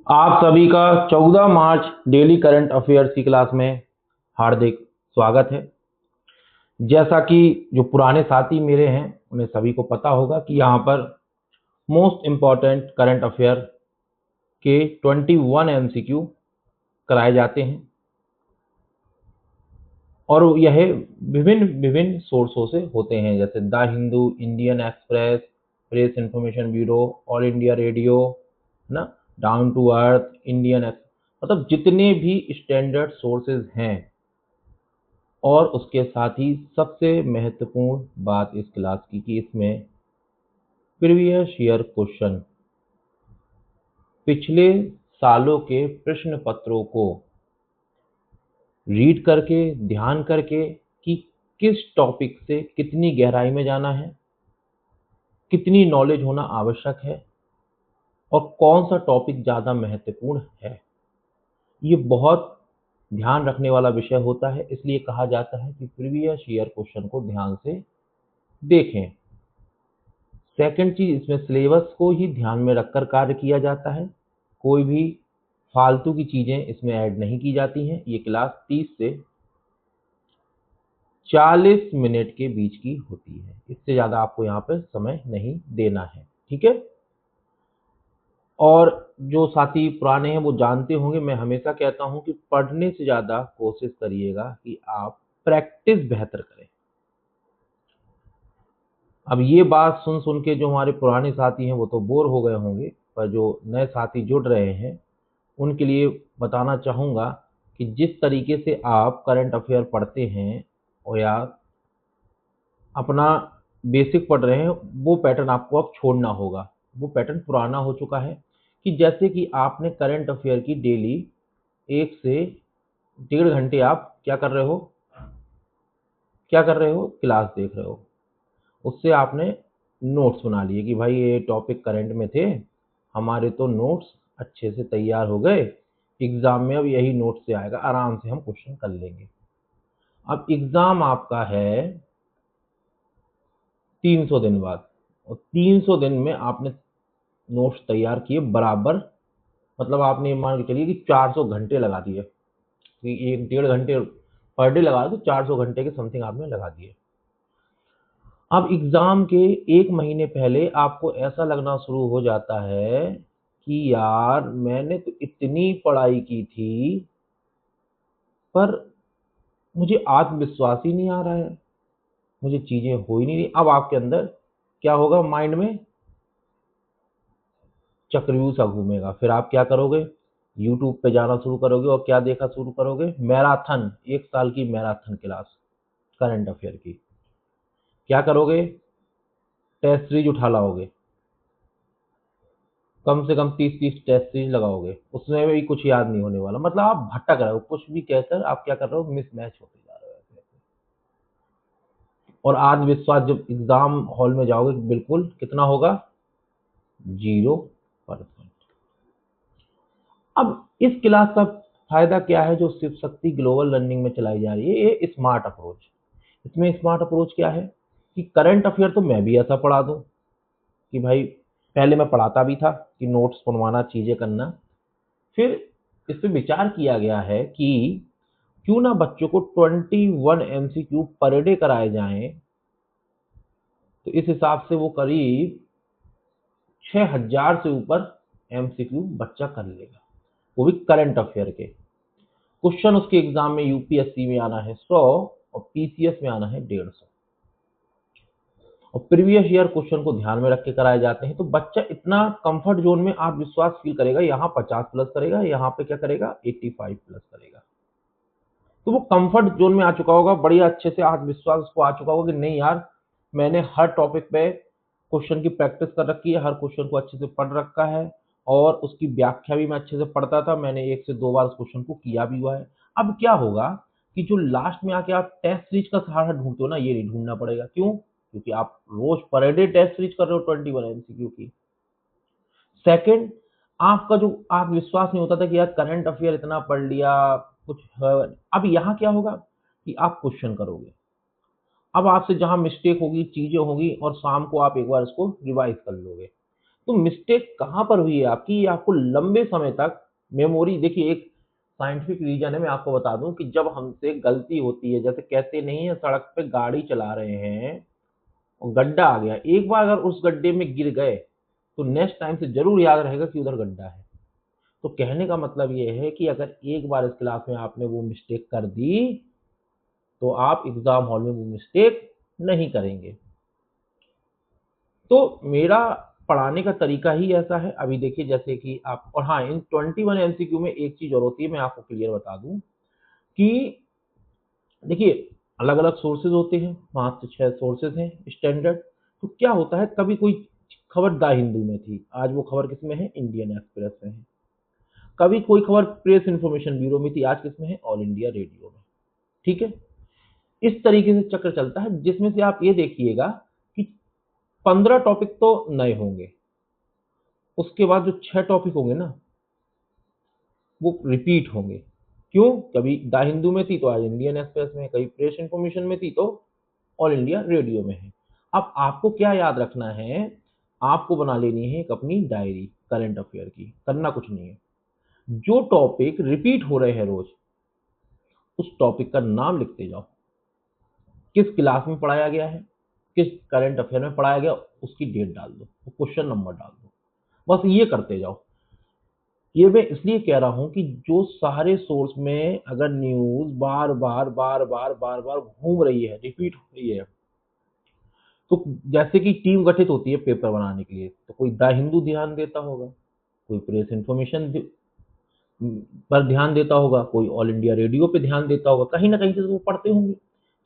आप सभी का 14 मार्च डेली करंट अफेयर्स की क्लास में हार्दिक स्वागत है। जैसा कि जो पुराने साथी मेरे हैं उन्हें सभी को पता होगा कि यहाँ पर मोस्ट इम्पॉर्टेंट करंट अफेयर के 21 एमसीक्यू कराए जाते हैं और यह विभिन्न विभिन्न सोर्सों से होते हैं, जैसे the Hindu, Indian express, press information bureau, all India radio ना, डाउन टू अर्थ, मतलब जितने भी स्टैंडर्ड सोर्सेज हैं। और उसके साथ ही सबसे महत्वपूर्ण बात इस क्लास की कि इसमें प्रीवियस ईयर क्वेश्चन, पिछले सालों के प्रश्न पत्रों को रीड करके, ध्यान करके कि किस टॉपिक से कितनी गहराई में जाना है, कितनी नॉलेज होना आवश्यक है और कौन सा टॉपिक ज़्यादा महत्वपूर्ण है, ये बहुत ध्यान रखने वाला विषय होता है। इसलिए कहा जाता है कि प्रीवियस ईयर क्वेश्चन को ध्यान से देखें। सेकंड चीज, इसमें सिलेबस को ही ध्यान में रखकर कार्य किया जाता है। कोई भी फालतू की चीजें इसमें ऐड नहीं की जाती हैं। ये क्लास 30 से 40 मिनट के बीच की होती है, इससे ज्यादा आपको यहाँ पे समय नहीं देना है, ठीक है। और जो साथी पुराने हैं वो जानते होंगे, मैं हमेशा कहता हूँ कि पढ़ने से ज्यादा कोशिश करिएगा कि आप प्रैक्टिस बेहतर करें। अब ये बात सुन सुन के जो हमारे पुराने साथी हैं वो तो बोर हो गए होंगे, पर जो नए साथी जुड़ रहे हैं उनके लिए बताना चाहूँगा कि जिस तरीके से आप करंट अफेयर पढ़ते हैं और या अपना बेसिक पढ़ रहे हैं, वो पैटर्न आपको अब छोड़ना होगा। वो पैटर्न पुराना हो चुका है कि जैसे कि आपने करंट अफेयर की डेली 1 से 1.5 घंटे आप क्या कर रहे हो, क्लास देख रहे हो। उससे आपने नोट्स बना लिए कि भाई ये टॉपिक करंट में थे, हमारे तो नोट्स अच्छे से तैयार हो गए, एग्जाम में अब यही नोट से आएगा, आराम से हम क्वेश्चन कर लेंगे। अब एग्जाम आपका है 300 दिन बाद, और 300 दिन में आपने नोट्स तैयार किए बराबर, मतलब आपने मान के चलिए कि 400 घंटे लगा दिए, कि 1 डेढ़ घंटे पर डे लगा तो 400 घंटे के समथिंग आपने लगा दिए। अब एग्जाम के 1 महीने पहले आपको ऐसा लगना शुरू हो जाता है कि यार मैंने तो इतनी पढ़ाई की थी पर मुझे आत्मविश्वास ही नहीं आ रहा है, मुझे चीजें हो ही नहीं रही। अब आपके अंदर क्या होगा, माइंड में चक्रव्यूह सा घूमेगा। फिर आप क्या करोगे, यूट्यूब पे जाना शुरू करोगे और क्या देखा शुरू करोगे, मैराथन, 1 साल की मैराथन क्लास करंट अफेयर की। क्या करोगे, टेस्ट सीरीज उठा लाओगे, कम से कम 30-30 टेस्ट सीरीज लगाओगे, उसमें भी कुछ याद नहीं होने वाला। मतलब आप भटक रहे हो, कुछ भी कहकर आप क्या कर रहे हो, मिसमैच होते जा रहे हो ऐसे ऐसे। और आत्मविश्वास जब एग्जाम हॉल में जाओगे बिल्कुल कितना होगा, 0%। अब इस क्लास का फायदा क्या है, जो शिव शक्ति ग्लोबल लर्निंग में चलाई जा रही है, ये स्मार्ट अप्रोच। इसमें स्मार्ट अप्रोच क्या है कि करंट अफेयर तो मैं भी ऐसा पढ़ा दूं कि भाई, पहले मैं पढ़ाता भी था कि नोट्स बनवाना, चीजें करना। फिर इस पे विचार किया गया है कि क्यों ना बच्चों को 21 एमसीक्यू पर डे कराए जाएं, तो इस हिसाब से वो करीब 6000 से ऊपर एमसीक्यू बच्चा कर लेगा, वो भी करंट अफेयर के क्वेश्चन। उसके एग्जाम में यूपीएससी में आना है 100 और पीसीएस में आना है 150, और प्रीवियस ईयर क्वेश्चन को ध्यान में रख के कराए जाते हैं। तो बच्चा इतना कंफर्ट जोन में आत्मविश्वास फील करेगा, यहाँ 50 प्लस करेगा, यहाँ पे क्या करेगा, 85 प्लस करेगा। तो वो कंफर्ट जोन में आ चुका होगा, बढ़िया अच्छे से आत्मविश्वास उसको आ चुका होगा कि नहीं यार, मैंने हर टॉपिक पे क्वेश्चन की प्रैक्टिस कर रखी है, हर क्वेश्चन को अच्छे से पढ़ रखा है, और उसकी व्याख्या भी मैं अच्छे से पढ़ता था, मैंने 1 से 2 बार उस क्वेश्चन को किया भी हुआ है। अब क्या होगा कि जो लास्ट में आके आप टेस्ट सीरीज का सहारा ढूंढते हो ना, ये नहीं ढूंढना पड़ेगा। क्यों, क्योंकि आप रोज पर डे टेस्ट सीरीज कर रहे हो 21 एमसीक्यू की। सेकंड, आपका जो आत्मविश्वास नहीं होता था कि यार करंट अफेयर इतना पढ़ लिया, कुछ है। अब यहाँ क्या होगा कि आप क्वेश्चन करोगे, अब आपसे जहां मिस्टेक होगी, चीजें होगी, और शाम को आप एक बार इसको रिवाइज कर लोगे। तो मिस्टेक कहाँ पर हुई है आपकी, ये आपको लंबे समय तक मेमोरी, देखिए एक साइंटिफिक रीजन है, मैं आपको बता दूं कि जब हमसे गलती होती है, जैसे कहते नहीं है सड़क पे गाड़ी चला रहे हैं और गड्ढा आ गया, एक बार अगर उस गड्ढे में गिर गए तो नेक्स्ट टाइम से जरूर याद रहेगा कि उधर गड्ढा है। तो कहने का मतलब ये है कि अगर एक बार इस क्लास में आपने वो मिस्टेक कर दी तो आप एग्जाम हॉल में वो मिस्टेक नहीं करेंगे। तो मेरा पढ़ाने का तरीका ही ऐसा है। अभी देखिए जैसे कि आप, और हाँ, इन 21 एमसीक्यू में एक चीज और होती है, मैं आपको क्लियर बता दूं कि देखिए अलग अलग सोर्सेज होते हैं, 5 से 6 सोर्सेज हैं स्टैंडर्ड। तो क्या होता है, कभी कोई खबर द हिंदू में थी, आज वो खबर किस में है, इंडियन एक्सप्रेस में है। कभी कोई खबर प्रेस इंफॉर्मेशन ब्यूरो में थी, आज किस में है, ऑल इंडिया रेडियो में। ठीक है, इस तरीके से चक्र चलता है, जिसमें से आप ये देखिएगा कि 15 टॉपिक तो नए होंगे, उसके बाद जो 6 टॉपिक होंगे ना वो रिपीट होंगे। क्यों, कभी द हिंदू में थी तो आज इंडियन एक्सप्रेस में है, कभी प्रेस इंफॉर्मेशन में थी तो ऑल इंडिया रेडियो में है। अब आपको क्या याद रखना है, आपको बना लेनी है एक अपनी डायरी करंट अफेयर की, करना कुछ नहीं है। जो टॉपिक रिपीट हो रहे हैं रोज, उस टॉपिक का नाम लिखते जाओ, किस क्लास में पढ़ाया गया है, किस करंट अफेयर में पढ़ाया गया, उसकी डेट डाल दो, क्वेश्चन नंबर डाल दो, बस ये करते जाओ। ये मैं इसलिए कह रहा हूं कि जो सारे सोर्स में अगर न्यूज बार बार बार बार बार बार घूम रही है, रिपीट हो रही है, तो जैसे कि टीम गठित होती है पेपर बनाने के लिए, तो कोई द हिंदू ध्यान देता होगा, कोई प्रेस इंफॉर्मेशन पर ध्यान देता होगा, कोई ऑल इंडिया रेडियो पे ध्यान देता होगा, कहीं ना कहीं से तो वो पढ़ते होंगे,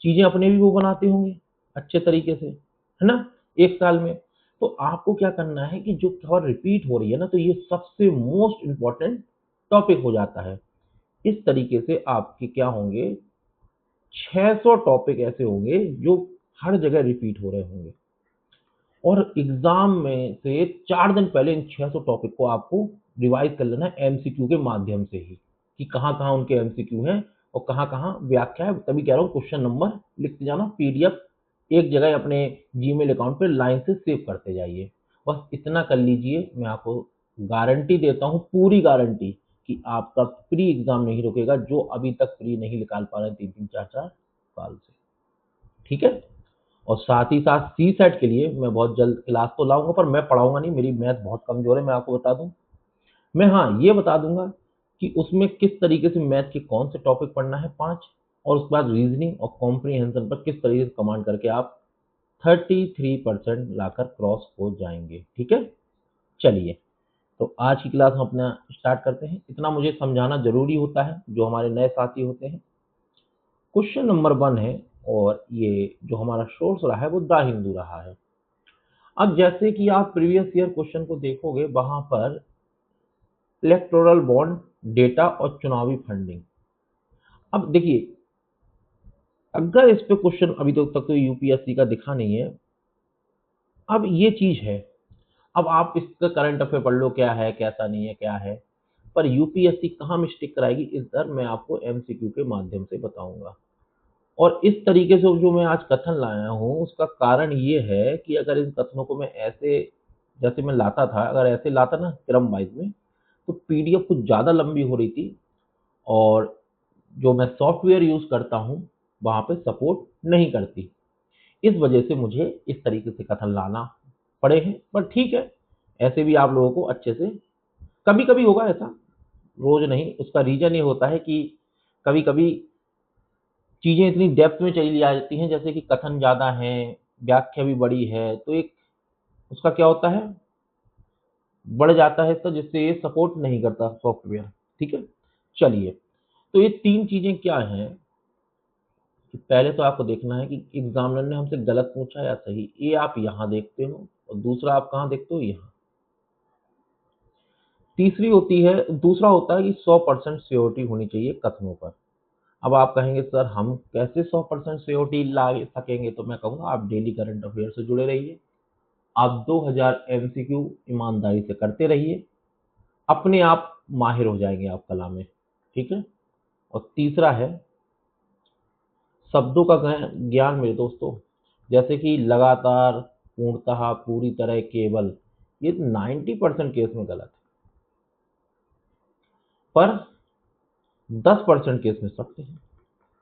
चीजें अपने भी वो बनाते होंगे अच्छे तरीके से, है ना, एक साल में। तो आपको क्या करना है कि जो खबर रिपीट हो रही है ना, तो ये सबसे मोस्ट इंपॉर्टेंट टॉपिक हो जाता है। इस तरीके से आपके क्या होंगे, 600 टॉपिक ऐसे होंगे जो हर जगह रिपीट हो रहे होंगे, और एग्जाम में से 4 दिन पहले इन 600 टॉपिक को आपको रिवाइज कर लेना है एमसीक्यू के माध्यम से ही, कि कहाँ कहाँ उनके एमसीक्यू हैं और कहाँ कहाँ व्याख्या है। तभी कह रहा हूँ क्वेश्चन नंबर लिखते जाना, पीडीएफ एक जगह अपने जीमेल अकाउंट पे लाइन से सेव करते जाइए। बस इतना कर लीजिए, मैं आपको गारंटी देता हूँ, पूरी गारंटी, कि आपका प्री एग्जाम नहीं रुकेगा, जो अभी तक प्री नहीं निकाल पा रहे हैं 3-3 4-4 साल से। ठीक है, और साथ ही साथ सी सेट के लिए मैं बहुत जल्द क्लास तो लाऊंगा, पर मैं पढ़ाऊंगा नहीं, मेरी मैथ बहुत कमजोर है, मैं आपको बता दूं। मैं हाँ ये बता दूंगा कि उसमें किस तरीके से मैथ के कौन से टॉपिक पढ़ना है 5, और उसके बाद रीजनिंग और कॉम्प्रीहेंशन पर किस तरीके से कमांड करके आप 33% लाकर क्रॉस हो जाएंगे। ठीक है, चलिए, तो आज की क्लास हम अपना स्टार्ट करते हैं। इतना मुझे समझाना जरूरी होता है, जो हमारे नए साथी होते हैं। क्वेश्चन नंबर 1 है, और ये जो हमारा सोर्स रहा है वो द हिंदू रहा है। अब जैसे कि आप प्रीवियस ईयर क्वेश्चन को देखोगे, वहां पर इलेक्टोरल बॉन्ड डेटा और चुनावी फंडिंग। अब देखिए, अगर इस पे क्वेश्चन अभी तक तो यूपीएससी का दिखा नहीं है, अब ये चीज है, अब आप इसका करंट अफेयर पढ़ लो, क्या है कैसा नहीं है क्या है, पर यूपीएससी कहाँ मिस्टेक कराएगी इस दर मैं आपको एमसीक्यू के माध्यम से बताऊंगा। और इस तरीके से जो मैं आज कथन लाया हूँ, उसका कारण ये है कि अगर इन कथनों को मैं ऐसे, जैसे मैं लाता था, अगर ऐसे लाता ना क्रम वाइज में, तो पीडीएफ कुछ ज़्यादा लंबी हो रही थी, और जो मैं सॉफ्टवेयर यूज़ करता हूँ वहाँ पे सपोर्ट नहीं करती। इस वजह से मुझे इस तरीके से कथन लाना पड़े हैं, पर ठीक है, ऐसे भी आप लोगों को अच्छे से, कभी कभी होगा ऐसा, रोज नहीं। उसका रीजन ये होता है कि कभी कभी चीजें इतनी डेप्थ में चली जाती हैं, जैसे कि कथन ज्यादा है, व्याख्या भी बड़ी है, तो एक उसका क्या होता है, बढ़ जाता है इसका, जिससे ये सपोर्ट नहीं करता सॉफ्टवेयर। ठीक है, चलिए, तो ये 3 चीजें क्या हैं कि पहले तो आपको देखना है कि एग्जामिनर ने हमसे गलत पूछा या सही, ये आप यहाँ देखते हो, और दूसरा आप कहाँ देखते हो, यहाँ। तीसरी होती है, दूसरा होता है कि 100% श्योरिटी होनी चाहिए कथनों पर। अब आप कहेंगे सर हम कैसे 100% श्योरिटी ला सकेंगे, तो मैं कहूँगा आप डेली करंट अफेयर से जुड़े रहिए, आप 2000 एमसीक्यू ईमानदारी से करते रहिए, अपने आप माहिर हो जाएंगे आप कला में। ठीक है, और तीसरा है शब्दों का ज्ञान मेरे दोस्तों, जैसे कि लगातार, पूर्णतः, पूरी तरह, केवल, ये 90% केस में गलत है, पर 10% केस में सत्य है।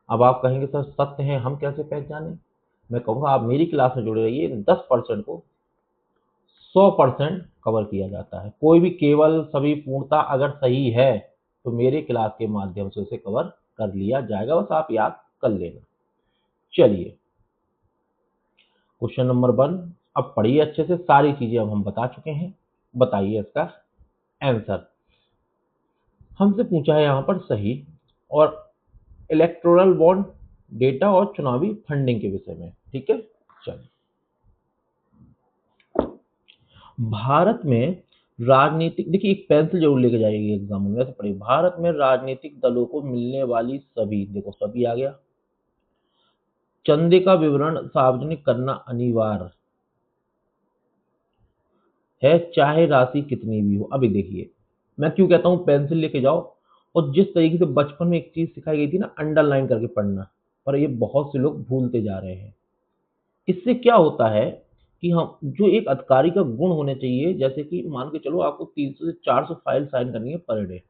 अब आप कहेंगे सर सत्य है हम कैसे पहचाने? मैं कहूँगा आप मेरी क्लास में जुड़े रहिए, 10% को 100% कवर किया जाता है। कोई भी केवल सभी पूर्णता अगर सही है तो मेरे क्लास के माध्यम से उसे कवर कर लिया जाएगा, बस आप याद कर लेना। चलिए क्वेश्चन नंबर 1, अब पढ़िए अच्छे से, सारी चीजें अब हम बता चुके हैं, बताइए इसका आंसर। हमसे पूछा है यहाँ पर सही और इलेक्टोरल बॉन्ड डेटा और चुनावी फंडिंग के विषय में, ठीक है। चलिए भारत में राजनीतिक, देखिए एक पेंसिल जरूर लेके जाइएगा एग्जाम में, वैसे पढ़िए। भारत में राजनीतिक दलों को मिलने वाली सभी, देखो सभी आ गया, चंदे का विवरण सार्वजनिक करना अनिवार्य है, चाहे राशि कितनी भी हो। अभी देखिए मैं क्यों कहता हूँ पेंसिल लेके जाओ, और जिस तरीके से बचपन में एक चीज सिखाई गई थी ना, अंडरलाइन करके पढ़ना, पर ये बहुत से लोग भूलते जा रहे हैं। इससे क्या होता है कि हम जो एक अधिकारी का गुण होने चाहिए, जैसे कि मान के चलो आपको 300 से 400 फाइल साइन करनी है पर डे,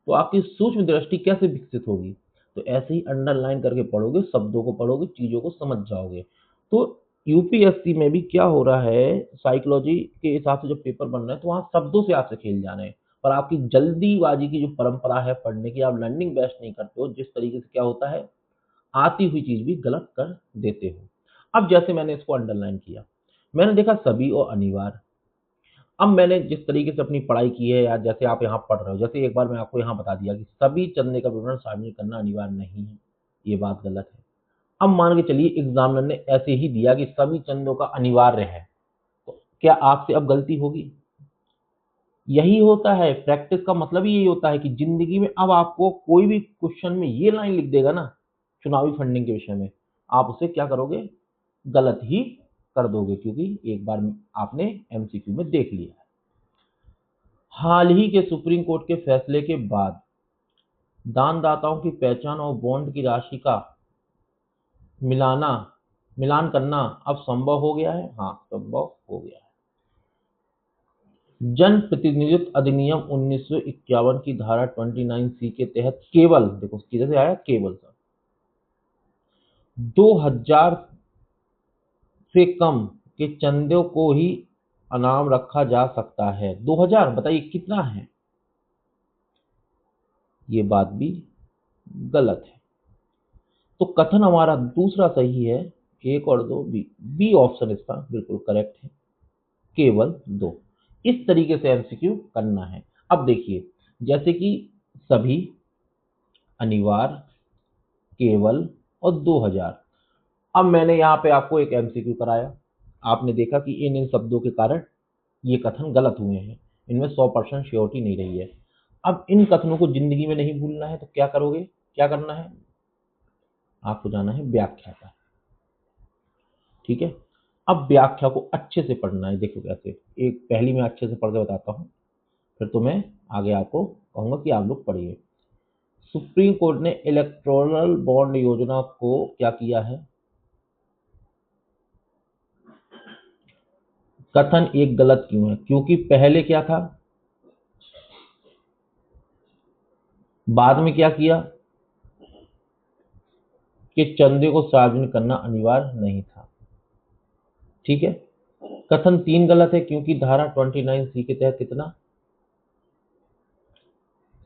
तो आपकी सूक्ष्म दृष्टि कैसे विकसित होगी? तो ऐसे ही अंडरलाइन करके पढ़ोगे, शब्दों को पढ़ोगे, चीजों को समझ जाओगे। तो यूपीएससी में भी क्या हो रहा है, साइकोलॉजी के हिसाब से जब पेपर बन रहे हैं तो वहां शब्दों से आपसे खेल जा रहे हैं, पर आपकी जल्दीबाजी की जो परंपरा है पढ़ने की, आप लर्निंग बेस्ट नहीं करते हो, जिस तरीके से क्या होता है आती हुई चीज भी गलत कर देते हो। अब जैसे मैंने इसको अंडरलाइन किया, मैंने देखा सभी और अनिवार्य। अब मैंने जिस तरीके से अपनी पढ़ाई की है, या जैसे आप यहाँ पढ़ रहे हो, जैसे एक बार मैं आपको यहाँ बता दिया कि सभी चंदे का विवरण सार्वजनिक करना अनिवार्य नहीं है, ये बात गलत है। अब मान के चलिए एग्जामिनर ने ऐसे ही दिया कि सभी चंदों का अनिवार्य है, तो क्या आपसे अब गलती होगी? यही होता है, प्रैक्टिस का मतलब ही यही होता है कि जिंदगी में अब आपको कोई भी क्वेश्चन में ये लाइन लिख देगा ना चुनावी फंडिंग के विषय में, आप उसे क्या करोगे? गलत ही कर दोगे, क्योंकि एक बार आपने एमसीक्यू में देख लिया है। हाल ही के सुप्रीम कोर्ट के फैसले के बाद दानदाताओं की पहचान और बॉन्ड की राशि का मिलाना मिलान करना अब संभव हो गया है। हाँ, संभव हो गया है। जन प्रतिनिधित्व अधिनियम 1951 की धारा 29C के तहत केवल, देखो किधर से आया, केवल सर 2000 से कम के चंदों को ही अनाम रखा जा सकता है। 2000 बताइए कितना है? ये बात भी गलत है। तो कथन हमारा दूसरा सही है, 1 और 2, बी बी ऑप्शन इसका बिल्कुल करेक्ट है, केवल 2। इस तरीके से एमसीक्यू करना है। अब देखिए जैसे कि सभी, अनिवार्य, केवल और 2000। अब मैंने यहाँ पे आपको एक एमसीक्यू कराया, आपने देखा कि इन इन शब्दों के कारण ये कथन गलत हुए हैं, इनमें 100% श्योरिटी नहीं रही है। अब इन कथनों को जिंदगी में नहीं भूलना है तो क्या करोगे, क्या करना है? आपको जाना है व्याख्या का, ठीक है। अब व्याख्या को अच्छे से पढ़ना है। देखो कैसे, एक पहली मैं अच्छे से पढ़ के बताता हूँ, फिर तो मैं आगे आपको कहूंगा कि आप लोग पढ़िए। सुप्रीम कोर्ट ने इलेक्टोरल बॉन्ड योजना को क्या किया है? कथन एक गलत क्यों है? क्योंकि पहले क्या था, बाद में क्या किया कि चंदे को सार्वजनिक करना अनिवार्य नहीं था, ठीक है। कथन 3 गलत है क्योंकि धारा 29C के तहत कितना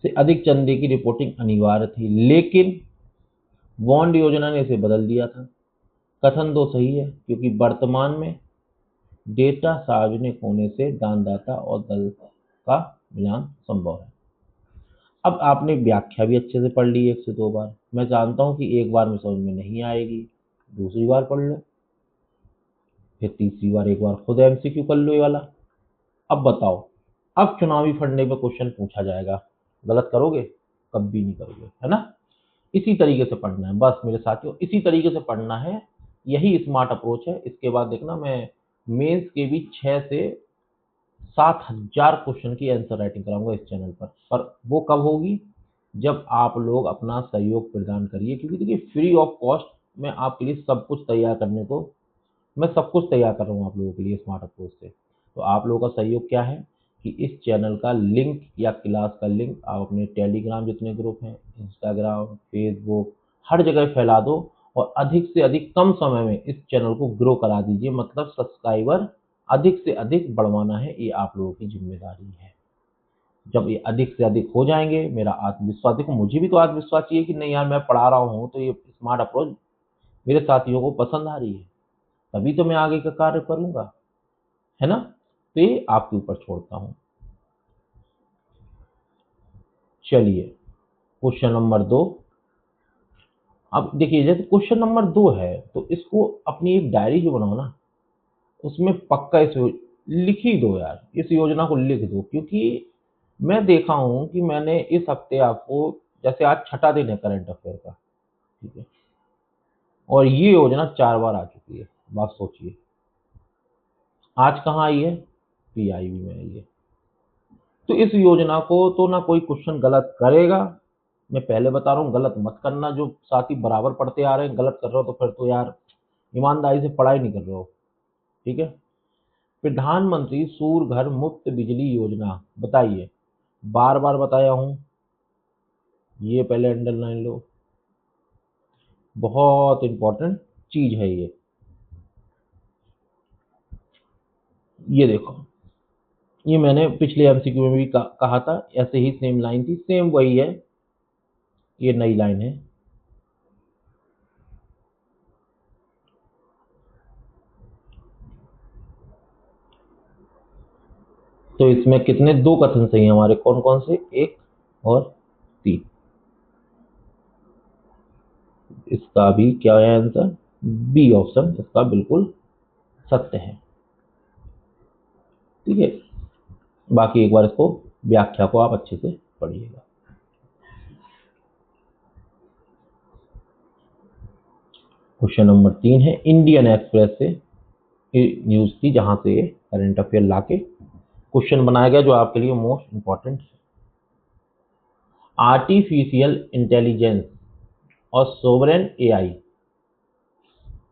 से अधिक चंदे की रिपोर्टिंग अनिवार्य थी, लेकिन बॉन्ड योजना ने इसे बदल दिया था। कथन 2 सही है क्योंकि वर्तमान में डेटा सार्वजनिक होने से दानदाता और दल का मिलान संभव है। अब आपने व्याख्या भी अच्छे से पढ़ ली 1 से 2 बार, मैं जानता हूं कि एक बार में समझ में नहीं आएगी, दूसरी बार पढ़ लो, फिर तीसरी बार एक बार खुद एमसीक्यू कर लो ये वाला। अब बताओ, अब चुनावी फंडे में क्वेश्चन पूछा जाएगा, गलत करोगे? कभी नहीं करोगे, है ना। इसी तरीके से पढ़ना है बस मेरे साथियों, इसी तरीके से पढ़ना है, यही स्मार्ट अप्रोच है। इसके बाद देखना मैं मेंस के भी 6 से 7,000 क्वेश्चन की आंसर राइटिंग कराऊंगा इस चैनल पर वो कब होगी? जब आप लोग अपना सहयोग प्रदान करिए, क्योंकि देखिए फ्री ऑफ कॉस्ट मैं आपके लिए सब कुछ तैयार करने को, मैं सब कुछ तैयार कर रहा हूँ आप लोगों के लिए स्मार्ट अप्रोच से। तो आप लोगों का सहयोग क्या है कि इस चैनल का लिंक या क्लास का लिंक आप अपने टेलीग्राम जितने ग्रुप हैं, इंस्टाग्राम, फेसबुक, हर जगह फैला दो और अधिक से अधिक कम समय में इस चैनल को ग्रो करा दीजिए। मतलब सब्सक्राइबर अधिक से अधिक बढ़वाना है, ये आप लोगों की जिम्मेदारी है। जब ये अधिक से अधिक हो जाएंगे, मेरा आत्मविश्वास, देखो मुझे भी तो आत्मविश्वास चाहिए कि नहीं यार मैं पढ़ा रहा हूँ तो ये स्मार्ट अप्रोच मेरे साथियों को पसंद आ रही है, तभी तो मैं आगे का कार्य करूंगा, है ना। तो ये आपके ऊपर छोड़ता हूं। चलिए क्वेश्चन नंबर 2। अब देखिए जैसे क्वेश्चन नंबर 2 है तो इसको अपनी एक डायरी जो बनाओ ना, उसमें पक्का इस लिख ही दो यार, इस योजना को लिख दो। क्योंकि मैं देखा हूं कि मैंने इस हफ्ते आपको, जैसे आज छठा दिन है करंट अफेयर का, ठीक है, और ये योजना 4 बार आ चुकी है। बात सोचिए, आज कहाँ आई है, पीआईबी में आई है। तो इस योजना को तो ना कोई क्वेश्चन गलत करेगा, मैं पहले बता रहा हूँ, गलत मत करना। जो साथी बराबर पढ़ते आ रहे हैं गलत कर रहे हो तो फिर तो यार ईमानदारी से पढ़ाई नहीं कर रहे हो, ठीक है। प्रधानमंत्री सूर्य घर मुफ्त बिजली योजना, बताइए, बार बार बताया हूं, ये पहले अंडरलाइन लो, बहुत इंपॉर्टेंट चीज है ये। ये देखो, ये मैंने पिछले एमसीक्यू में भी कहा था, ऐसे ही सेम लाइन थी, सेम वही है, ये नई लाइन है। तो इसमें कितने, 2 कथन सही हैं हमारे, कौन कौन से, 1 और 3। इसका भी क्या है आंसर, बी ऑप्शन इसका बिल्कुल सत्य है, ठीक है। बाकी एक बार इसको, व्याख्या को आप अच्छे से पढ़िएगा। क्वेश्चन नंबर 3 है, इंडियन एक्सप्रेस से न्यूज थी जहां से करंट अफेयर लाके क्वेश्चन बनाया गया जो आपके लिए मोस्ट इंपॉर्टेंट है। आर्टिफिशियल इंटेलिजेंस और सोवरेन एआई।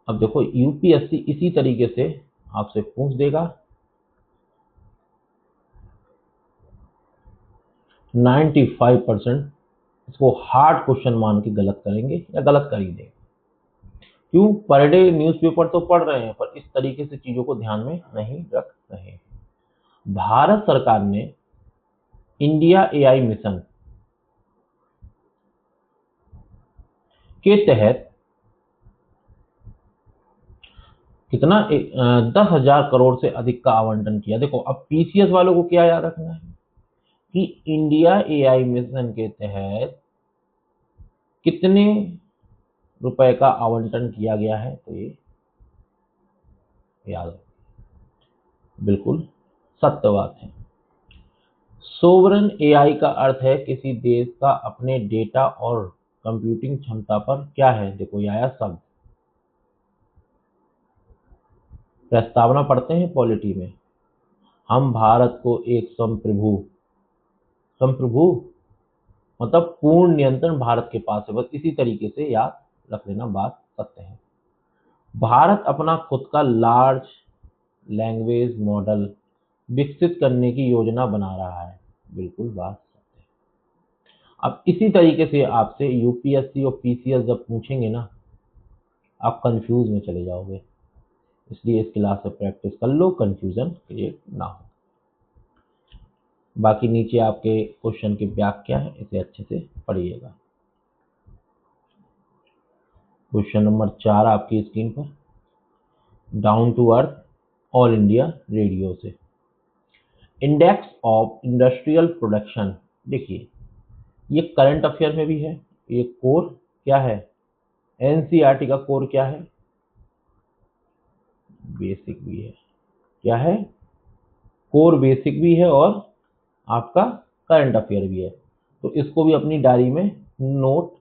अब देखो यूपीएससी इसी तरीके से आपसे पूछ देगा, 95% इसको हार्ड क्वेश्चन मान के गलत करेंगे या गलत कर ही देंगे। क्यों, पर डे न्यूज़पेपर तो पढ़ रहे हैं पर इस तरीके से चीजों को ध्यान में नहीं रख रहे हैं। भारत सरकार ने इंडिया एआई मिशन के तहत कितना 10,000 करोड़ से अधिक का आवंटन किया। देखो अब पीसीएस वालों को क्या याद रखना है कि इंडिया एआई मिशन के तहत कितने रुपए का आवंटन किया गया है, तो ये याद रखो, बिल्कुल सत्य बात है। सोवरेन एआई का अर्थ है किसी देश का अपने डेटा और कंप्यूटिंग क्षमता पर क्या है, देखो ये आया शब्द, प्रस्तावना पढ़ते हैं पॉलिटी में, हम भारत को एक संप्रभु, संप्रभु मतलब पूर्ण नियंत्रण भारत के पास है, बस इसी तरीके से याद रख लेना, बात सत्य है। भारत अपना खुद का लार्ज लैंग्वेज मॉडल विकसित करने की योजना बना रहा है, बिल्कुल बात सत्य है। अब इसी तरीके से आपसे यूपीएससी और पीसीएस जब पूछेंगे ना, आप कंफ्यूज में चले जाओगे, इसलिए इस क्लास से प्रैक्टिस कर लो, कंफ्यूजन क्रिएट ना हो। बाकी नीचे आपके क्वेश्चन की व्याख्या है, इसे अच्छे से पढ़िएगा। क्वेश्चन नंबर 4 आपकी स्क्रीन पर, down to earth All India Radio से, इंडेक्स ऑफ इंडस्ट्रियल प्रोडक्शन। देखिए ये करंट अफेयर में भी है, ये कोर क्या है, एनसीईआरटी का कोर क्या है, बेसिक भी है, क्या है, कोर बेसिक भी है और आपका करंट अफेयर भी है। तो इसको भी अपनी डायरी में नोट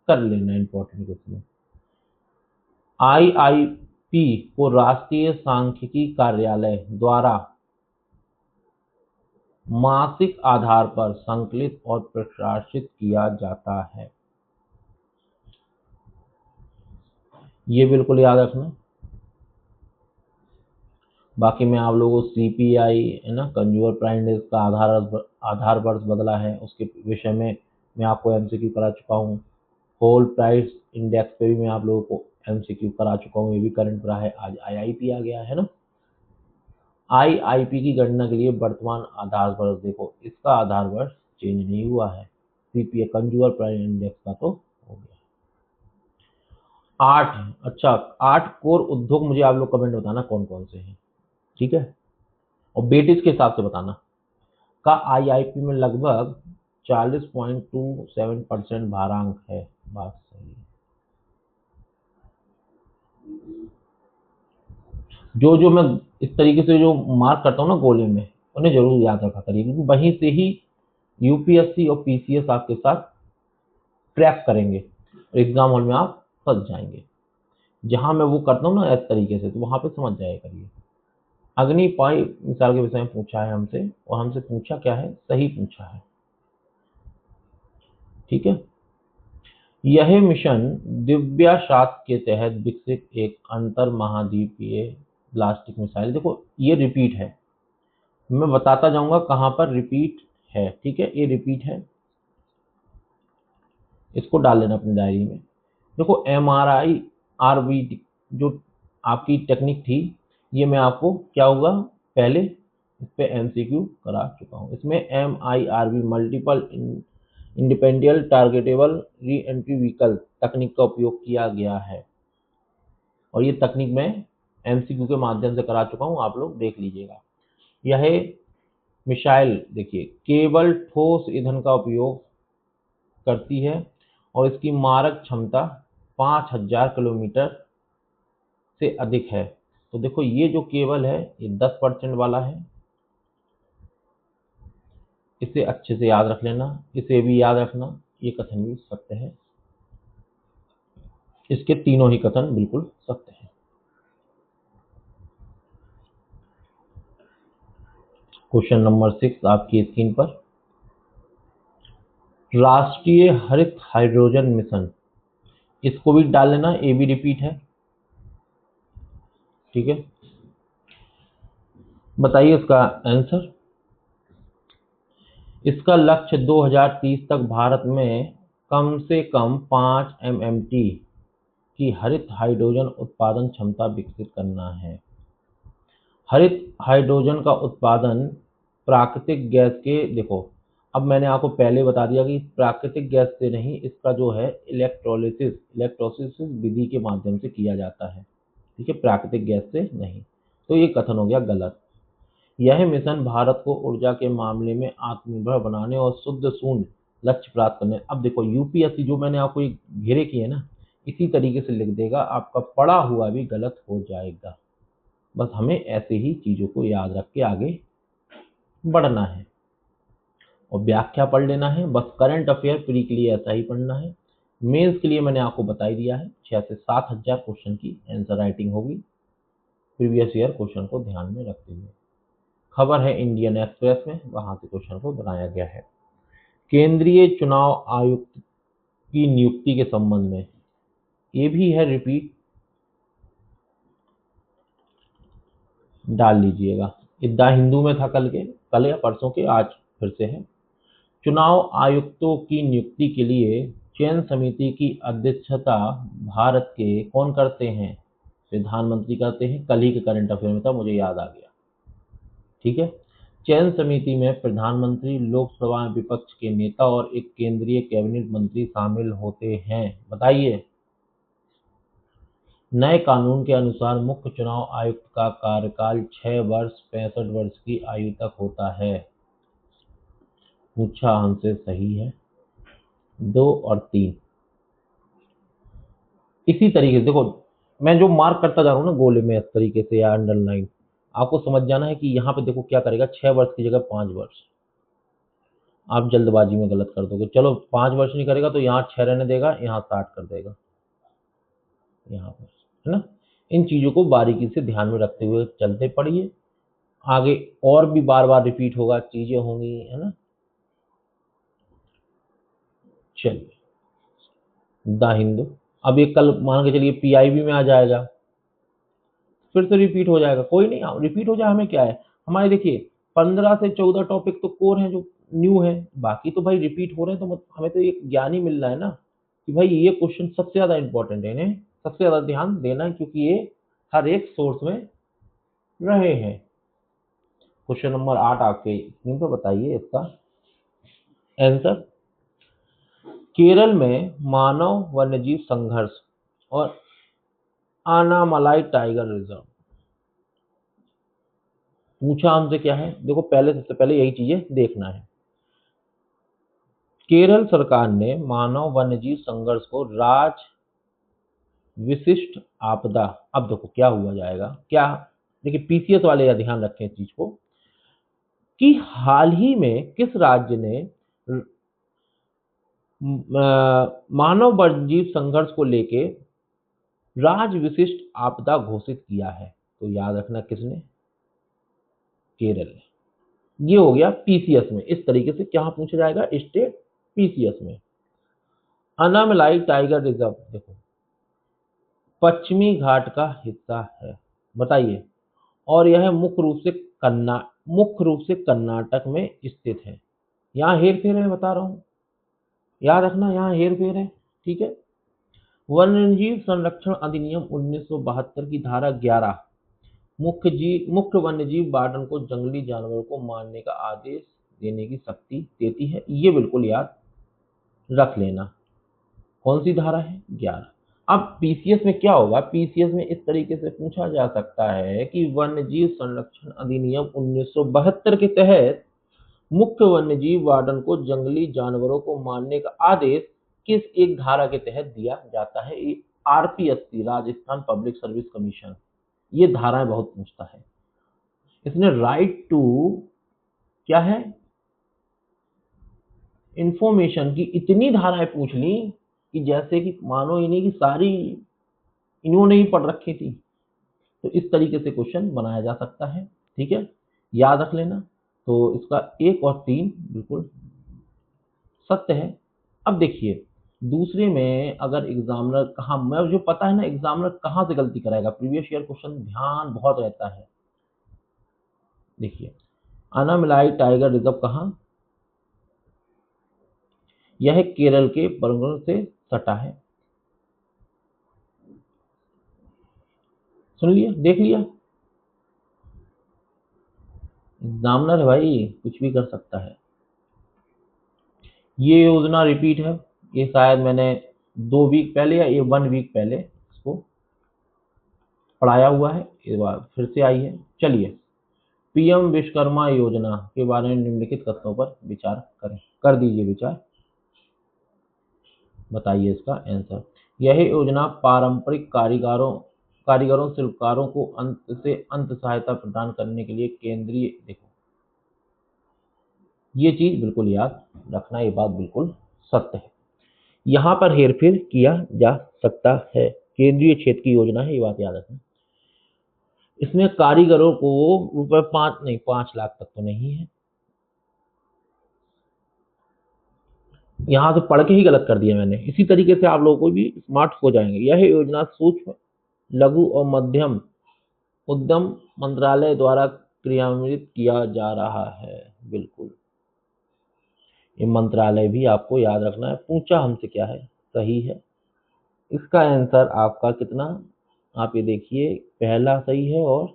कर लेना, इंपॉर्टेंट क्वेश्चन। आईआईपी को राष्ट्रीय सांख्यिकी कार्यालय द्वारा मासिक आधार पर संकलित और प्रकाशित किया जाता है, ये बिल्कुल याद रखना। बाकी मैं आप लोगों को सीपीआई है ना, कंज्यूमर प्राइस इंडेक्स का आधार वर्ष बदला है उसके विषय में मैं आपको एमसीक्यू करा चुका हूँ। होल प्राइस इंडेक्स पे भी मैं आप लोगों को एमसीक्यू करा चुका हूँ, ये भी करंट रहा है। आज आईआईपी आ गया है ना। आईआईपी की गणना के लिए वर्तमान आधार वर्ष देखो, इसका आधार वर्ष चेंज नहीं हुआ है। सीपीआई कंज्यूमर प्राइस इंडेक्स का तो हो गया। 8, अच्छा 8 कोर उद्योग मुझे आप लोग कमेंट बताना कौन कौन से हैं, ठीक है। और बेटिस के हिसाब से बताना का आईआईपी में लगभग 40.27% भारांक है। बात सही है। जो जो मैं इस तरीके से जो मार्क करता हूँ ना गोले में, उन्हें जरूर याद रखा करिए, क्योंकि वहीं से ही यूपीएससी और पीसीएस आपके साथ ट्रैक करेंगे और एग्जाम हॉल में आप फंस जाएंगे। जहां मैं वो करता हूँ ना इस तरीके से, तो वहां पे समझ जाया करिए। अग्निपाई मिसाल के विषय में पूछा है हमसे, और हमसे पूछा क्या है, सही पूछा है, ठीक है। यह मिशन दिव्याशात के तहत विकसित एक अंतर महाद्वीपीय प्लास्टिक मिसाइल, देखो ये रिपीट है, मैं बताता जाऊंगा कहां पर रिपीट है, ठीक है। ये रिपीट है, इसको डाल लेना अपनी डायरी में। देखो MRI RB जो आपकी टेक्निक थी, ये मैं आपको क्या होगा पहले इस पे एमसीक्यू करा चुका हूँ। इसमें MIRV multiple independent targetable re entry vehicle तकनीक का उपयोग किया गया है, और ये तकनीक मैं एमसीक्यू के माध्यम से करा चुका हूँ, आप लोग देख लीजिएगा। यह मिसाइल देखिए केवल ठोस ईंधन का उपयोग करती है और इसकी मारक क्षमता 5000 किलोमीटर से अधिक है। तो देखो ये जो केबल है ये 10% वाला है, इसे अच्छे से याद रख लेना, इसे भी याद रखना, ये कथन भी सत्य है, इसके तीनों ही कथन बिल्कुल सत्य है। क्वेश्चन नंबर 6 आपकी स्क्रीन पर, राष्ट्रीय हरित हाइड्रोजन मिशन, इसको भी डाल लेना, ये भी रिपीट है, ठीक है। बताइए इसका आंसर। इसका लक्ष्य 2030 तक भारत में कम से कम 5 MMT की हरित हाइड्रोजन उत्पादन क्षमता विकसित करना है। हरित हाइड्रोजन का उत्पादन प्राकृतिक गैस के, देखो अब मैंने आपको पहले बता दिया कि प्राकृतिक गैस से नहीं, इसका जो है इलेक्ट्रोलिसिस विधि के माध्यम से किया जाता है, ठीक है, प्राकृतिक गैस से नहीं। तो ये कथन हो गया गलत। यह मिशन भारत को ऊर्जा के मामले में आत्मनिर्भर बनाने और शुद्ध शून्य लक्ष्य प्राप्त करने। अब देखो यूपीएससी जो मैंने आपको ये घेरे किए ना, इसी तरीके से लिख देगा, आपका पढ़ा हुआ भी गलत हो जाएगा। बस हमें ऐसे ही चीजों को याद रख के आगे बढ़ना है और व्याख्या पढ़ लेना है। बस करंट अफेयर प्री के लिए ऐसा ही पढ़ना है। मेंस के लिए मैंने आपको बता ही दिया है, 6 से 7 हजार क्वेश्चन की आंसर राइटिंग होगी प्रीवियस ईयर क्वेश्चन को ध्यान में रखते हुए। खबर है इंडियन एक्सप्रेस में, वहां से क्वेश्चन को बनाया गया है। केंद्रीय चुनाव आयुक्त की नियुक्ति के संबंध में, ये भी है रिपीट, डाल लीजिएगा। द हिंदू में था कल या परसों के, आज फिर से है। चुनाव आयुक्तों की नियुक्ति के लिए चयन समिति की अध्यक्षता भारत के कौन करते हैं? प्रधानमंत्री करते हैं। कल ही के करंट अफेयर में था, मुझे याद आ गया, ठीक है। चयन समिति में प्रधानमंत्री, लोकसभा विपक्ष के नेता और एक केंद्रीय कैबिनेट मंत्री शामिल होते हैं। बताइए। नए कानून के अनुसार मुख्य चुनाव आयुक्त का कार्यकाल 6 वर्ष 65 वर्ष की आयु तक होता है। पूछा हमसे, सही है। 2 और 3 इसी तरीके से देखो, मैं जो मार्क करता जा रहा हूँ ना गोले में इस तरीके से या अंडरलाइन, आपको समझ जाना है कि यहाँ पे देखो क्या करेगा, 6 वर्ष की जगह 5 वर्ष। आप जल्दबाजी में गलत कर दोगे, चलो 5 वर्ष नहीं करेगा तो यहाँ 6 रहने देगा, यहाँ 60 कर देगा, यहाँ पर, है ना। इन चीजों को बारीकी से ध्यान में रखते हुए चलते पड़िए, आगे और भी बार बार रिपीट होगा, चीजें होंगी, है ना। चलिए, द हिंदू, अब ये कल मान के चलिए पीआईबी में आ जाएगा, फिर से रिपीट हो जाएगा, कोई नहीं, रिपीट हो जाए हमें क्या है। हमारे देखिए 15 से 14 टॉपिक तो कोर हैं जो न्यू है, बाकी तो भाई रिपीट हो रहे हैं, तो हमें तो एक ज्ञान ही मिल रहा है ना कि भाई ये क्वेश्चन सबसे ज्यादा इंपॉर्टेंट है, इन्हें सबसे ज्यादा ध्यान देना है क्योंकि ये हर एक सोर्स में रहे हैं। क्वेश्चन नंबर 8 आपके स्क्रीन पर बताइए इसका आंसर। केरल में मानव वन्यजीव संघर्ष और अनामलाई टाइगर रिजर्व पूछा हमसे क्या है। देखो पहले, सबसे पहले यही चीजें देखना है। केरल सरकार ने मानव वन्यजीव संघर्ष को राज्य विशिष्ट आपदा, अब देखो क्या हुआ जाएगा, क्या देखिए पीसीएस वाले या ध्यान रखें इस चीज को कि हाल ही में किस राज्य ने मानव वन्यजीव संघर्ष को लेके राज्य विशिष्ट आपदा घोषित किया है। तो याद रखना किसने, केरल ने। ये हो गया पीसीएस में, इस तरीके से क्या पूछा जाएगा स्टेट पीसीएस में। अनामलाई टाइगर रिजर्व देखो पश्चिमी घाट का हिस्सा है, बताइए, और यह मुख्य रूप से कर्नाटक में स्थित है। यहाँ हेर फेर है, बता रहा हूँ, याद रखना यहाँ हेर फेर है, ठीक है। वन्यजीव संरक्षण अधिनियम 1972 की धारा 11 मुख्य वन्यजीव वार्डन को जंगली जानवरों को मारने का आदेश देने की शक्ति देती है, ये बिल्कुल याद रख लेना। कौन सी धारा है, 11। अब पीसीएस में क्या होगा, पीसीएस में इस तरीके से पूछा जा सकता है कि वन्यजीव संरक्षण अधिनियम 1972 के तहत मुख्य वन्यजीव वार्डन को जंगली जानवरों को मारने का आदेश किस एक धारा के तहत दिया जाता है। ये RPSC, Rajasthan public service commission, ये धाराएं बहुत पूछता है। इसने राइट टू क्या है इंफॉर्मेशन की इतनी धाराएं पूछ ली कि जैसे कि मानो इन्हीं की सारी इन्होंने ही पढ़ रखी थी। तो इस तरीके से क्वेश्चन बनाया जा सकता है, ठीक है, याद रख लेना। तो इसका 1 और 3 बिल्कुल सत्य है। अब देखिए दूसरे में अगर एग्जामिनर कहाँ, मैं जो पता है ना एग्जामिनर कहाँ से गलती कराएगा, प्रीवियस ईयर क्वेश्चन ध्यान बहुत रहता है। देखिए अनामलाई टाइगर रिजर्व कहाँ, यह केरल के बंगलोर से सटा है। सुन लिया, देख लिया, एग्जामिनर है भाई, कुछ भी कर सकता है। ये योजना रिपीट है, ये शायद मैंने 2 वीक पहले या ये 1 वीक पहले इसको पढ़ाया हुआ है, इस बार फिर से आई है। चलिए पीएम विश्वकर्मा योजना के बारे में निम्नलिखित कथनों पर विचार करें, कर दीजिए विचार, बताइए इसका आंसर। यह योजना पारंपरिक कारीगरों शिल्पकारों को अंत से अंत सहायता प्रदान करने के लिए केंद्रीय, देखो ये चीज बिल्कुल याद रखना, ये बात बिल्कुल सत्य है। यहाँ पर हेरफेर किया जा सकता है, केंद्रीय क्षेत्र की योजना है, ये बात याद रखना। इसमें कारीगरों को रुपए 5 लाख तक तो नहीं है, यहाँ से पढ़ के ही गलत कर दिया मैंने। इसी तरीके से आप लोगों को भी स्मार्ट हो जाएंगे। यह योजना सूक्ष्म लघु और मध्यम उद्यम मंत्रालय द्वारा क्रियान्वित किया जा रहा है, बिल्कुल ये मंत्रालय भी आपको याद रखना है। पूछा हमसे क्या है, सही है। इसका आंसर आपका कितना, आप ये देखिए पहला सही है और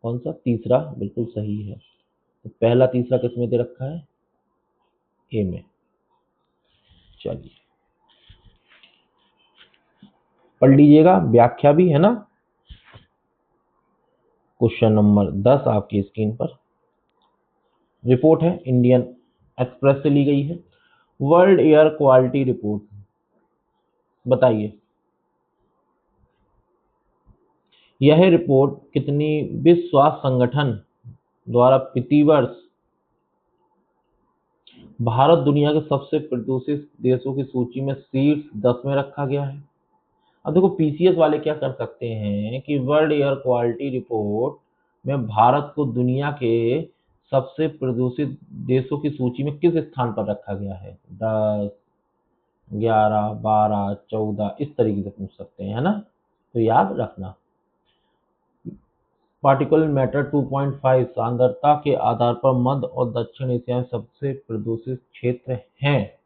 कौन सा, तीसरा बिल्कुल सही है। तो पहला तीसरा किसमें दे रखा है, ए में। चलिए पढ़ लीजिएगा, व्याख्या भी है ना। क्वेश्चन नंबर 10 आपकी स्क्रीन पर रिपोर्ट है, इंडियन एक्सप्रेस से ली गई है। वर्ल्ड एयर क्वालिटी रिपोर्ट, बताइए यह रिपोर्ट कितनी विश्व स्वास्थ्य संगठन द्वारा प्रतिवर्ष भारत दुनिया के सबसे प्रदूषित देशों की सूची में शीर्ष 10 में रखा गया है। अब देखो पीसीएस वाले क्या कर सकते हैं कि वर्ल्ड एयर क्वालिटी रिपोर्ट में भारत को दुनिया के सबसे प्रदूषित देशों की सूची में किस स्थान पर रखा गया है, 10, 11, 12, 14 इस तरीके से पूछ सकते हैं, है ना। तो याद रखना पार्टिकुलर मैटर 2.5 सांद्रता के आधार पर मध्य और दक्षिण एशिया में सबसे प्रदूषित क्षेत्र हैं।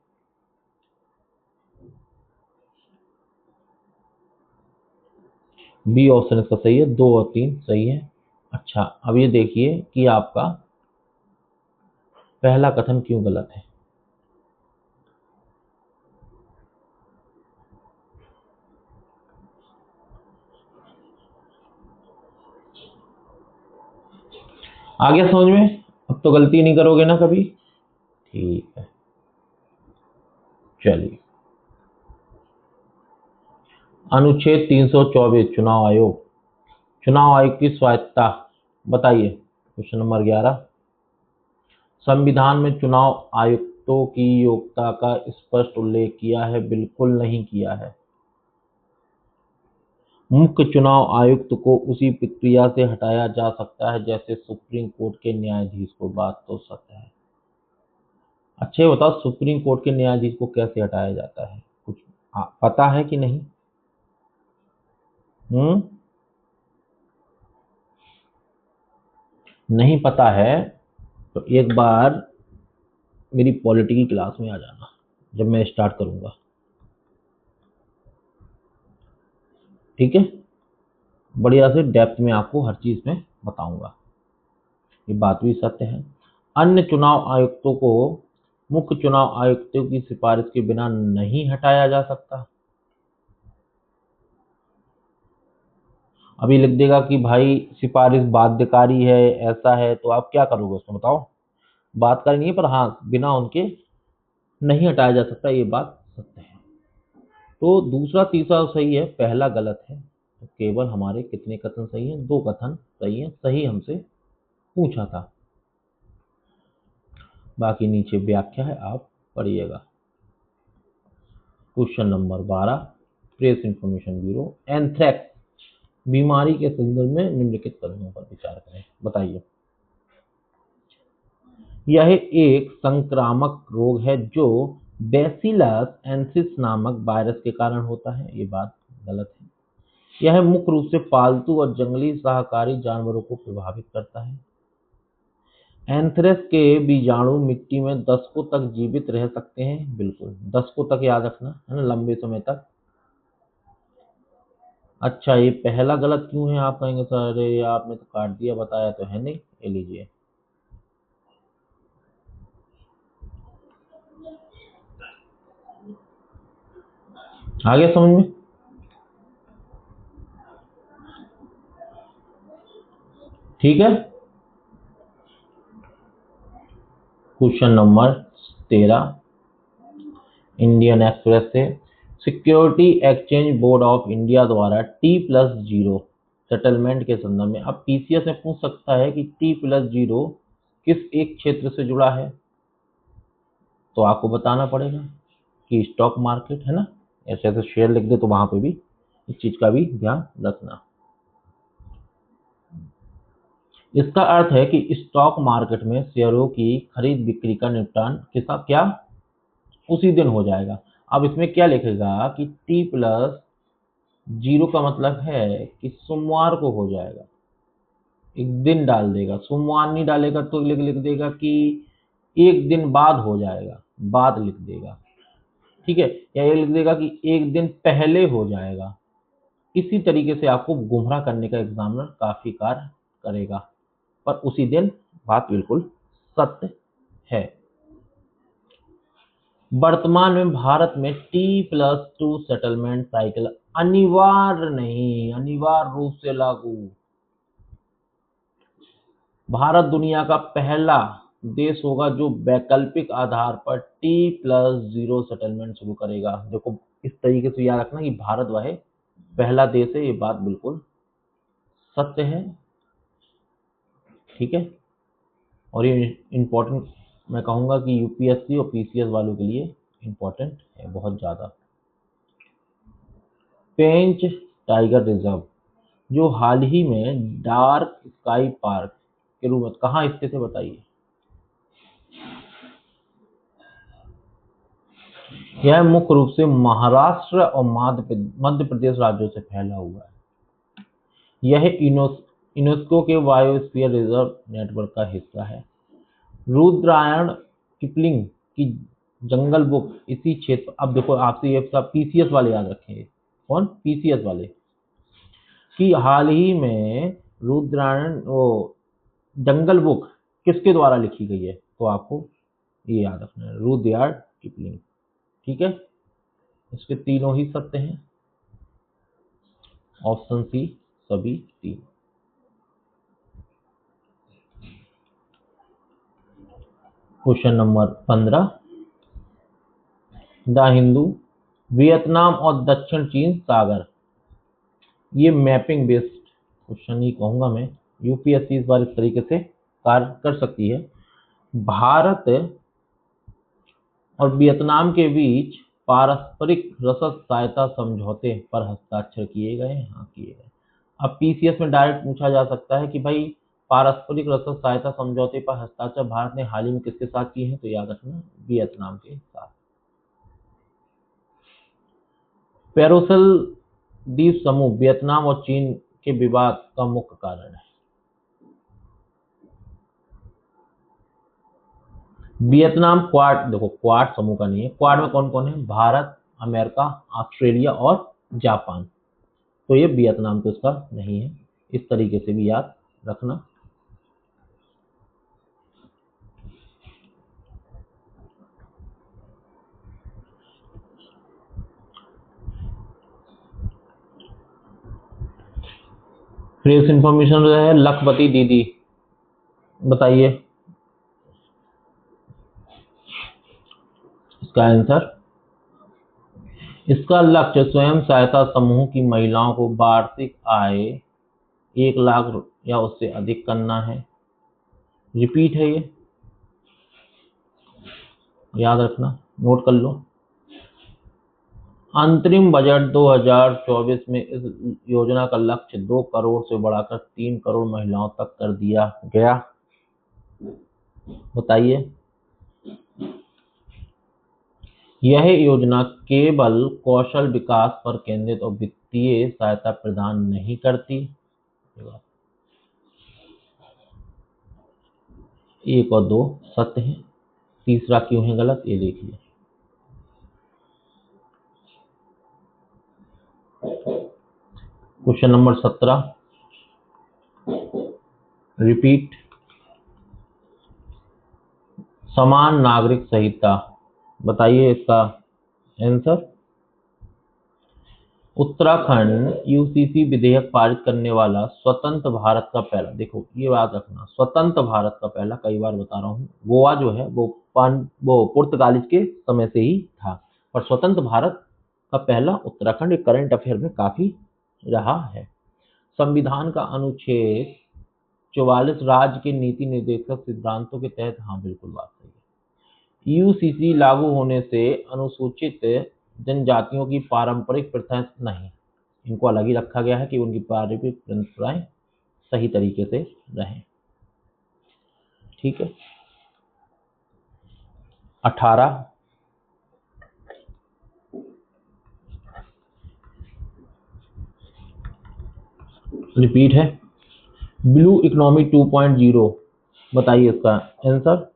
बी ऑप्शन इसका सही है, 2 और 3 सही है। अच्छा, अब ये देखिए कि आपका पहला कथन क्यों गलत है। आ गया समझ में? अब तो गलती नहीं करोगे ना कभी? ठीक है, चलिए। अनुच्छेद 324 चुनाव आयोग। चुनाव आयोग की स्वायत्तता बताइए। Question number 11। संविधान में चुनाव आयुक्तों की योग्यता का स्पष्ट उल्लेख किया है? बिल्कुल नहीं किया है। मुख्य चुनाव आयुक्त को उसी प्रक्रिया से हटाया जा सकता है जैसे सुप्रीम कोर्ट के न्यायाधीश को। बात तो सत्य है। अच्छा ये बताओ, सुप्रीम कोर्ट के न्यायाधीश को कैसे हटाया जाता है? कुछ पता है कि नहीं? नहीं पता है तो एक बार मेरी पॉलिटी की क्लास में आ जाना जब मैं स्टार्ट करूंगा, ठीक है? बढ़िया से डेप्थ में आपको हर चीज में बताऊंगा। ये बात भी सत्य है। अन्य चुनाव आयुक्तों को मुख्य चुनाव आयुक्तों की सिफारिश के बिना नहीं हटाया जा सकता। अभी लिख देगा कि भाई सिफारिश बाध्यकारी है, ऐसा है, तो आप क्या करोगे उसमें बताओ? बात करनी है, पर हाँ बिना उनके नहीं हटाया जा सकता, ये बात सत्य है। तो दूसरा तीसरा सही है, पहला गलत है। तो केवल हमारे कितने कथन सही हैं? 2 कथन सही हैं। सही हमसे पूछा था, बाकी नीचे व्याख्या है, आप पढ़िएगा। Question number 12 press information bureau. Anthrax बीमारी के संदर्भ में निम्नलिखित कथनों पर विचार करें। बताइए। यह एक संक्रामक रोग है जो बैसिलस एंथ्रिस नामक वायरस के कारण होता है। ये बात गलत है। यह मुख्य रूप से पालतू और जंगली शाकाहारी जानवरों को प्रभावित करता है। एंथ्रेक्स के बीजाणु मिट्टी में दशकों तक जीवित रह सकते हैं। बिल्कुल, दशकों तक याद रखना है ना, लंबे समय तक। अच्छा, ये पहला गलत क्यों है? आप कहेंगे सर अरे आपने तो काट दिया, बताया तो है नहीं। ये लीजिए, आगे समझ में? ठीक है। क्वेश्चन नंबर 13 इंडियन एक्सप्रेस से। Security exchange board of India द्वारा T+0 सेटलमेंट के संदर्भ में अब पीसीएस में पूछ सकता है कि T+0 किस एक क्षेत्र से जुड़ा है, तो आपको बताना पड़ेगा कि स्टॉक मार्केट है ना। ऐसे ऐसे शेयर लिख दे तो वहां पे भी इस चीज का भी ध्यान रखना। इसका अर्थ है कि स्टॉक मार्केट में शेयरों की खरीद बिक्री का निपटान के साथ क्या उसी दिन हो जाएगा। अब इसमें क्या लिखेगा कि T+0 का मतलब है कि सोमवार को हो जाएगा। एक दिन डाल देगा, सोमवार नहीं डालेगा तो लिख देगा कि एक दिन बाद हो जाएगा, बाद लिख देगा, ठीक है? या ये लिख देगा कि एक दिन पहले हो जाएगा। इसी तरीके से आपको गुमराह करने का एग्जामिनर काफी कार्य करेगा, पर उसी दिन बात बिल्कुल सत्य है। वर्तमान में भारत में T+2 सेटलमेंट साइकिल अनिवार्य नहीं, अनिवार्य रूप से लागू। भारत दुनिया का पहला देश होगा जो वैकल्पिक आधार पर T+0 सेटलमेंट शुरू करेगा। देखो इस तरीके से याद रखना कि भारत वह पहला देश है, ये बात बिल्कुल सत्य है, ठीक है? और ये इम्पोर्टेंट मैं कहूंगा कि यूपीएससी और पीसीएस वालों के लिए इम्पोर्टेंट है बहुत ज्यादा। पेंच टाइगर रिजर्व जो हाल ही में डार्क स्काई पार्क के रूप में कहाँ स्थित है बताइए? यह मुख्य रूप से महाराष्ट्र और मध्य प्रदेश राज्यों से फैला हुआ है। यह यूनेस्को के बायोस्फीयर रिजर्व नेटवर्क का हिस्सा है। रुद्रायण किपलिंग की जंगल बुक इसी क्षेत्र, अब देखो आपसे ये सब पीसीएस वाले याद रखेंगे, कौन पीसीएस वाले, कि हाल ही में रुद्रायण वो जंगल बुक किसके द्वारा लिखी गई है, तो आपको ये याद रखना है, रुद्रयार्ड किपलिंग। ठीक है, इसके तीनों ही सत्य हैं, ऑप्शन सी सभी तीन। Question number 15, the Hindu, Vietnam और दक्षिण चीन सागर, ये मैपिंग बेस्ड क्वेश्चन ही कहूंगा मैं, यूपीएससी इस बार इस तरीके से कार्य कर सकती है। भारत और वियतनाम के बीच पारस्परिक रसद सहायता समझौते पर हस्ताक्षर किए गए, हाँ किए गए। अब पीसीएस में डायरेक्ट पूछा जा सकता है कि भाई पारस्परिक रसद सहायता समझौते पर हस्ताक्षर भारत ने हाल ही में किसके साथ किए हैं, तो याद रखना वियतनाम के साथ। पेरोसल द्वीप समूह वियतनाम और चीन के विवाद का मुख्य कारण है। वियतनाम क्वाड, देखो क्वाड समूह का नहीं है, क्वाड में कौन कौन है, भारत, अमेरिका, ऑस्ट्रेलिया और जापान, तो ये वियतनाम तो इसका नहीं है, इस तरीके से भी याद रखना। फ्रेश इंफॉर्मेशन है, लखपति दीदी, बताइए इसका आंसर। इसका लक्ष्य स्वयं सहायता समूह की महिलाओं को वार्षिक आय 1 लाख या उससे अधिक करना है। रिपीट है ये, याद रखना, नोट कर लो। अंतरिम बजट 2024 में इस योजना का लक्ष्य 2 करोड़ से बढ़ाकर 3 करोड़ महिलाओं तक कर दिया गया। बताइए, यह योजना केवल कौशल विकास पर केंद्रित और वित्तीय सहायता प्रदान नहीं करती। 1 और 2 सत्य है, तीसरा क्यों है गलत, ये देखिए। क्वेश्चन नंबर 17, रिपीट, समान नागरिक संहिता, बताइए इसका आंसर। उत्तराखंड यूसीसी विधेयक पारित करने वाला स्वतंत्र भारत का पहला, देखो ये बात रखना, स्वतंत्र भारत का पहला, कई बार बता रहा हूँ, गोवा जो है वो पुर्तगालीज के समय से ही था, पर स्वतंत्र भारत का पहला उत्तराखंड एक करंट अफेयर में काफी रहा है। संविधान का अनुच्छेद 44 राज्य के नीति निर्देशक सिद्धांतों के तहत, हाँ बिल्कुल बात सही है। यूसीसी लागू होने से अनुसूचित जनजातियों की पारंपरिक प्रथाएं नहीं, इनको अलग ही रखा गया है कि उनकी पारंपरिक परंपराएं सही तरीके से रहें। ठीक है, 18, रिपीट है, ब्लू इकोनॉमी 2.0, बताइए इसका आंसर।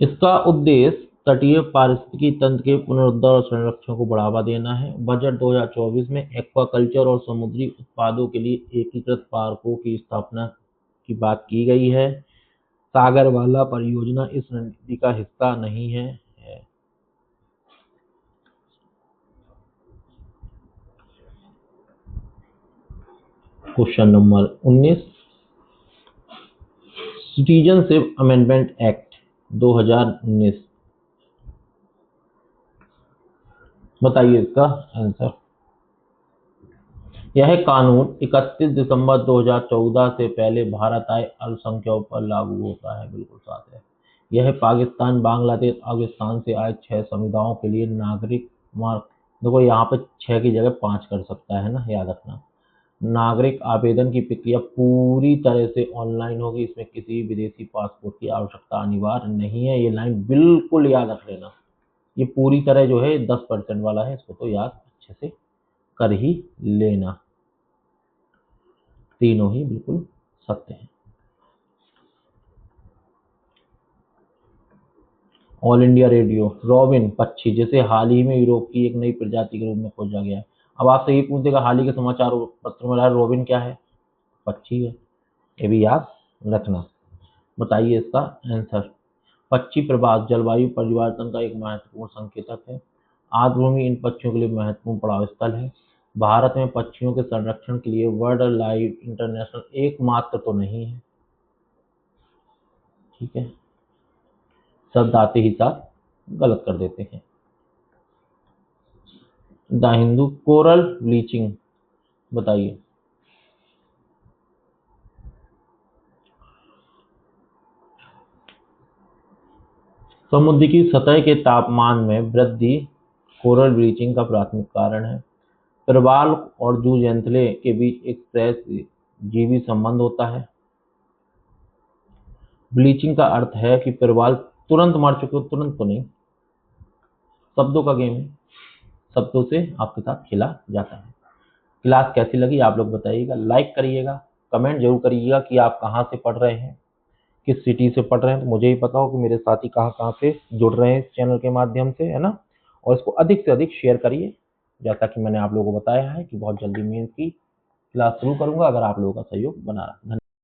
इसका उद्देश्य तटीय पारिस्थितिकी तंत्र के पुनरुद्धार और संरक्षण को बढ़ावा देना है। बजट 2024 में एक्वाकल्चर और समुद्री उत्पादों के लिए एकीकृत पार्कों की स्थापना की बात की गई है। सागरवाला परियोजना इस रणनीति का हिस्सा नहीं है। Question number 19, citizenship amendment act 2019, बताइए इसका आंसर। यह कानून 31 दिसंबर 2014 से पहले भारत आए अल्पसंख्यकों पर लागू होता है, बिल्कुल साथ है। यह पाकिस्तान, बांग्लादेश, अफगानिस्तान से आए 6 समुदायों के लिए नागरिक मार्ग, देखो यहाँ पे 6 की जगह 5 कर सकता है ना, याद रखना। नागरिक आवेदन की प्रक्रिया पूरी तरह से ऑनलाइन होगी, इसमें किसी विदेशी पासपोर्ट की आवश्यकता अनिवार्य नहीं है, ये लाइन बिल्कुल याद रख लेना। ये पूरी तरह जो है 10% वाला है, इसको तो याद अच्छे से कर ही लेना। तीनों ही बिल्कुल सत्य हैं। ऑल इंडिया रेडियो, रॉबिन पक्षी, जैसे हाल ही में यूरोप की एक नई प्रजाति के रूप में खोजा गया है। अब आपसे ये पूछ देगा हाल ही के समाचार पत्र में रहा रॉबिन क्या है? पक्षी है, ये भी याद रखना। बताइए इसका आंसर। पक्षी प्रवास जलवायु परिवर्तन का एक महत्वपूर्ण संकेतक है। आर्द्रभूमि इन पक्षियों के लिए महत्वपूर्ण पड़ाव स्थल है। भारत में पक्षियों के संरक्षण के लिए वर्ल्ड लाइफ इंटरनेशनल एकमात्र तो नहीं है, ठीक है, शब्द आते ही साथ गलत कर देते हैं। द हिंदू, कोरल ब्लीचिंग, बताइए। समुद्र की सतह के तापमान में वृद्धि कोरल ब्लीचिंग का प्राथमिक कारण है। प्रवाल और जूजैंथले के बीच एक सहजीवी संबंध होता है। ब्लीचिंग का अर्थ है कि प्रवाल तुरंत मर चुके हो, तुरंत तो नहीं, शब्दों का गेम है, शब्दों से आपके साथ खेला जाता है। क्लास कैसी लगी आप लोग बताइएगा, लाइक करिएगा, कमेंट जरूर करिएगा कि आप कहाँ से पढ़ रहे हैं, किस सिटी से पढ़ रहे हैं, तो मुझे ही पता हो कि मेरे साथी कहाँ कहाँ से जुड़ रहे हैं इस चैनल के माध्यम से, है ना। और इसको अधिक से अधिक शेयर करिए। जैसा कि मैंने आप लोगों को बताया है कि बहुत जल्दी मेंस की क्लास शुरू करूंगा, अगर आप लोगों का सहयोग बना रहा। धन्यवाद।